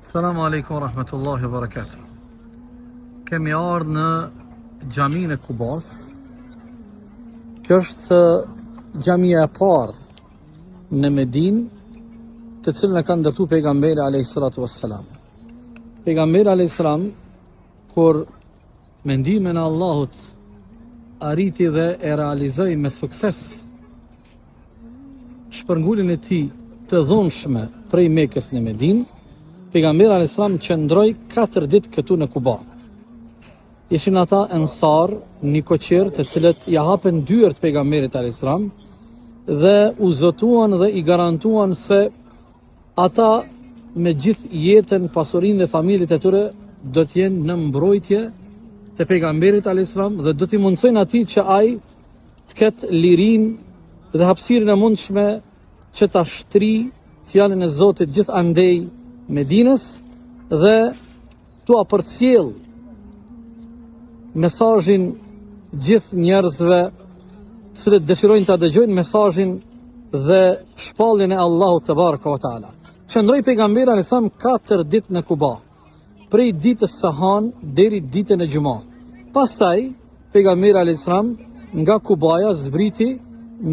Selamu alaikum rahmetullahi wa barakatuh. Kemi ardhur në xhaminë e Kubas. Kjo është xhamia e parë në Medinë, të cilën e ka ndërtuar pejgamberi alayhis salatu wassalam. Pejgamberi alayhis salam, kur me ndihmën e Allahut arriti dhe e realizoi me sukses shpërnguljen e tij të dhunshme prej Mekës në Medinë, pejgamberi alayhis salam qëndroi 4 ditë këtu në Kuba. Ishin ata ensar, një koqer të cilët ja hapen dyert pejgamberit alayhis salam dhe u zotuan dhe i garantuan se ata me gjithë jetën, pasurinë dhe familjet e tyre do të jenë në mbrojtje të pejgamberit alayhis salam dhe do t'i mundsojnë atij që ai të ketë lirinë dhe hapësirën e mundshme që ta shtri fjalën e Zotit gjithandej Medinës dhe t'u përcjell mesazhin gjithë njerëzve që dëshirojnë ta dëgjojnë mesazhin dhe shpalljen e Allahut te baraka ve taala. Qëndroi pejgamberi alayhis salam 4 ditë në Kuba, prej ditës së Han deri ditën e Xumë. Pastaj pejgamberi alayhis salam nga Kubaja zbriti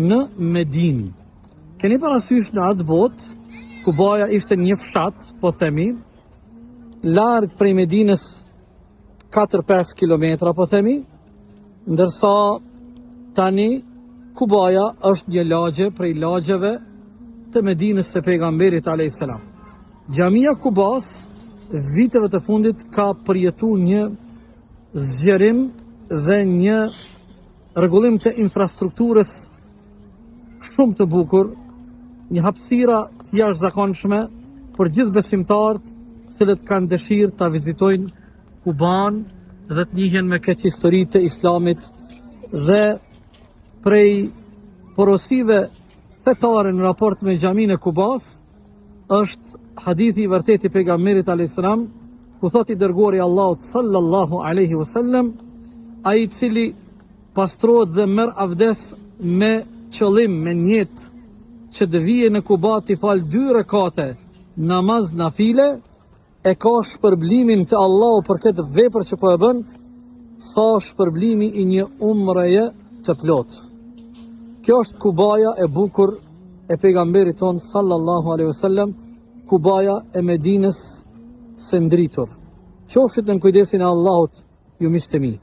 në Medinë. Keni parasysh në atë botë Kubaja ishte një fshat, po themi, larg prej Medinës 4-5 kilometra, po themi, ndërsa tani Kubaja është një lagje prej lagjeve të Medinës së pejgamberit alayhis salam. Xhamia Kubas viteve të fundit ka përjetuar një zgjerim dhe një rregullim të infrastrukturës shumë të bukur, një hapësira të jashtëzakonshme për gjithë besimtarët cilët kanë dëshirë ta vizitojnë Kuban dhe të njihen me këtë histori të Islamit. Dhe prej porosive fetare në raport me xhaminë e Kubas është hadithi i vërtetë i pejgamberit alayhis salam, ku thotë i dërguari i Allahut sallallahu alaihi wasallam, ai i cili pastrohet dhe merr avdes me qëllim, me niyet që të vijë në Kuba t'i fal 2 rekate namaz nafile, e ka shpërblimin të Allahu për këtë vepër që po e bën, sa shpërblimi i një umreje të plot. Kjo është Kubaja e bukur e pejgamberit ton sallallahu alaihi wasallam, Kubaja e Medinës së ndritur. Qofshit në kujdesin e Allahut, ju miqtë e mi.